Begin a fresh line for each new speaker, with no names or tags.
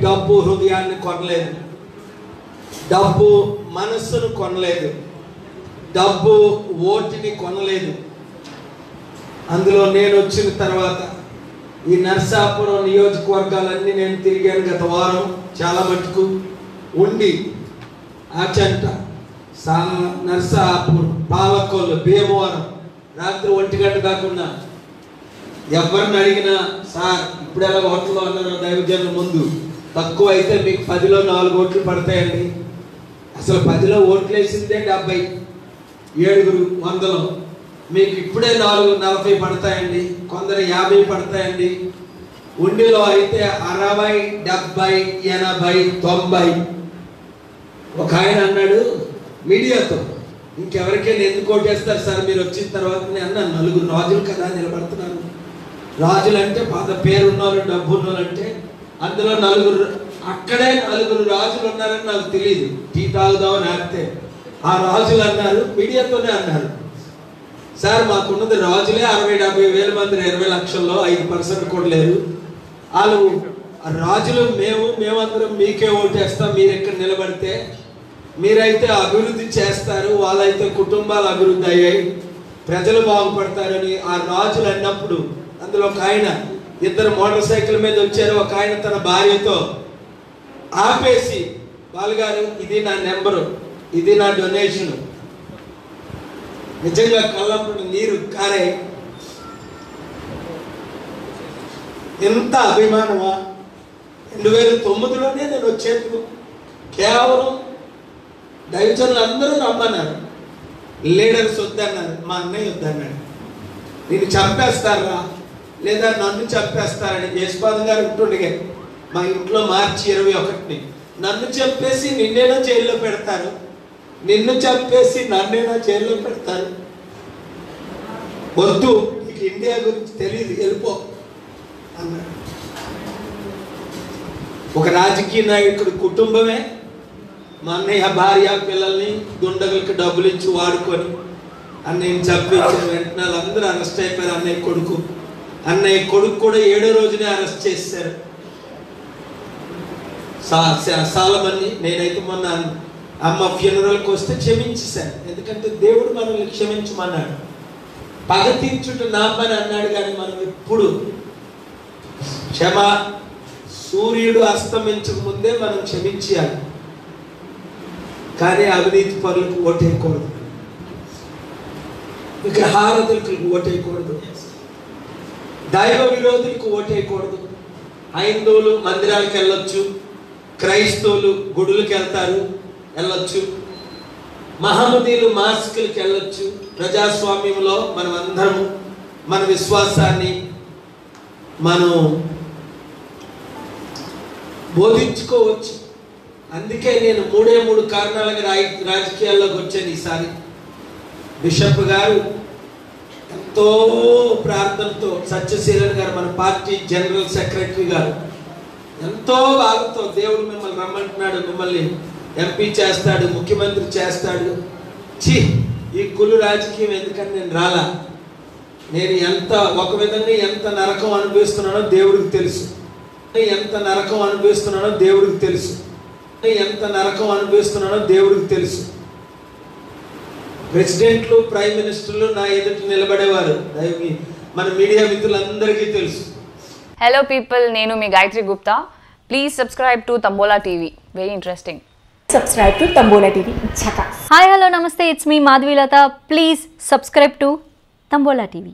డబ్బు హృదయాన్ని కొనలేదు, డబ్బు మనస్సును కొనలేదు, డబ్బు ఓటిని కొనలేదు. అందులో నేను వచ్చిన తర్వాత ఈ నర్సాపురం నియోజకవర్గాలన్నీ నేను తిరిగాను. గత వారం చాలా మటుకు ఉండి ఆచంట, నర్సాపురం, పాలకొల్లు, భీమవరం రాత్రి 1 గంట దాకా ఉన్నా. ఎవరిని అడిగినా సార్ ఇప్పుడు ఎలా ఓట్లు అన్నారు దైవజనుల ముందు, తక్కువ అయితే మీకు 10లో 4 ఓట్లు పడతాయండి. అసలు 10లో ఓట్లు వేసిందే 70, 7 100, మీకు ఇప్పుడే 40 పడతాయండి, కొందరు 50 పడతాయండి. ఉండిలో అయితే 60, 70, 80, 90. ఒక ఆయన అన్నాడు మీడియాతో, ఇంకెవరికైనా ఎందుకు ఓటేస్తారు సార్ మీరు వచ్చిన తర్వాత? నేను అన్నాను, 4 రాజులు కదా నిలబడుతున్నారు. రాజులు అంటే బాధ పేరున్నారు, డబ్బు ఉన్నారంటే అందులో 4 అక్కడే 4 రాజులు ఉన్నారని నాకు తెలియదు. టీ తాగుదామని ఆడితే ఆ రాజులు అన్నారు, మీడియాతోనే అన్నారు, సార్ మాకున్నది రాజులే 60-70 వేల మంది, 20 లక్షల్లో 5% కూడా లేరు. వాళ్ళు రాజులు మేమందరం మీకే ఓటేస్తాం, మీరు ఎక్కడ నిలబడితే. మీరైతే అభివృద్ధి చేస్తారు, వాళ్ళైతే కుటుంబాలు అభివృద్ధి అయ్యాయి, ప్రజలు బాగుపడతారని ఆ రాజులు అన్నప్పుడు అందులో ఒక ఆయన 2 మోటార్ సైకిల్ మీద వచ్చారు. ఒక ఆయన తన భార్యతో ఆపేసి, బాలుగారు ఇది నా నెంబరు, ఇది నా డొనేషన్. నిజంగా కళ్ళప్పుడు నీరు కారే. ఎంత అభిమానమా! 2009లోనే నేను వచ్చేందుకు కేవలం దైవజనులు అందరూ రమ్మన్నారు, లీడర్స్ వద్దన్నారు, మా అన్నయ్య వద్దన్నాడు. నేను చంపేస్తారా లేదా నన్ను చంపేస్తారని యశ్పాద్ గారు ఉంటుండగా మా ఇంట్లో మార్చి 21 నన్ను చంపేసి నిన్నేనా జైల్లో పెడతారు, నిన్ను చంపేసి నన్నేనా జైల్లో పెడతారు, వద్దు నీకు ఇండియా గురించి తెలియదు వెళ్ళిపో అన్నాడు. ఒక రాజకీయ నాయకుడి కుటుంబమే మా అన్నయ్య భార్య పిల్లల్ని దుండగులకి డబ్బులు ఇచ్చి వాడుకొని అన్నయ్యని చంపించిన వెంటనే అందరూ అరెస్ట్ అయిపోయారు. అన్నయ్య కొడుకు కూడా 7వ రోజునే అరెస్ట్ చేశారు. చాలా మంది. నేనైతే మొన్న అమ్మ ఫ్యూనరల్కి వస్తే క్షమించేశాను, ఎందుకంటే దేవుడు మనల్ని క్షమించమన్నాడు. పగ తీర్చుట నా పని అన్నాడు, కానీ మనం ఎప్పుడు సూర్యుడు అస్తమించక ముందే మనం క్షమించాలి. కానీ అవినీతి పరులకు ఓటేయకూడదు, విగ్రహారాధకులకు ఓటేయకూడదు, దైవ విరోధులకు ఓటేయకూడదు. హైందవులు మందిరాలకు వెళ్ళొచ్చు, క్రైస్తవులు గుడులకు వెళ్ళొచ్చు, మహమ్మదీయులు మాస్కులకు వెళ్ళొచ్చు. ప్రజాస్వామ్యంలో మనం అందరము మన విశ్వాసాన్ని మనం బోధించుకోవచ్చు. అందుకే నేను 3 కారణాలుగా రాజకీయాల్లోకి వచ్చాను. ఈసారి బిషప్ గారు ఎంతో ప్రార్థనతో, సత్యశీలన్ గారు మన పార్టీ జనరల్ సెక్రటరీ గారు ఎంతో బాధతో, దేవుడు మిమ్మల్ని రమ్మంటున్నాడు, మిమ్మల్ని ఎంపీ చేస్తాడు, ముఖ్యమంత్రి చేస్తాడు. ఈ కులు రాజకీయం ఎందుకని నేను రాలా. నేను ఒక విధంగా ఎంత నరకం అనుభవిస్తున్నానో దేవుడికి తెలుసు, ఎంత నరకం అనుభవిస్తున్నానో దేవుడికి తెలుసు. ప్రెసిడెంట్లు, ప్రైమ్ మినిస్టర్లు నా ఎదుట నిలబడేవారు, మన మీడియా మిత్రులందరికీ తెలుసు.
హలో పీపుల్, నేను మీ Gayathri Gupta. Please subscribe to Tambola TV, very interesting.
Subscribe to Tambola TV. Chaka.
Hi, hello, namaste. It's me, Madhvilata. Please subscribe to Tambola TV.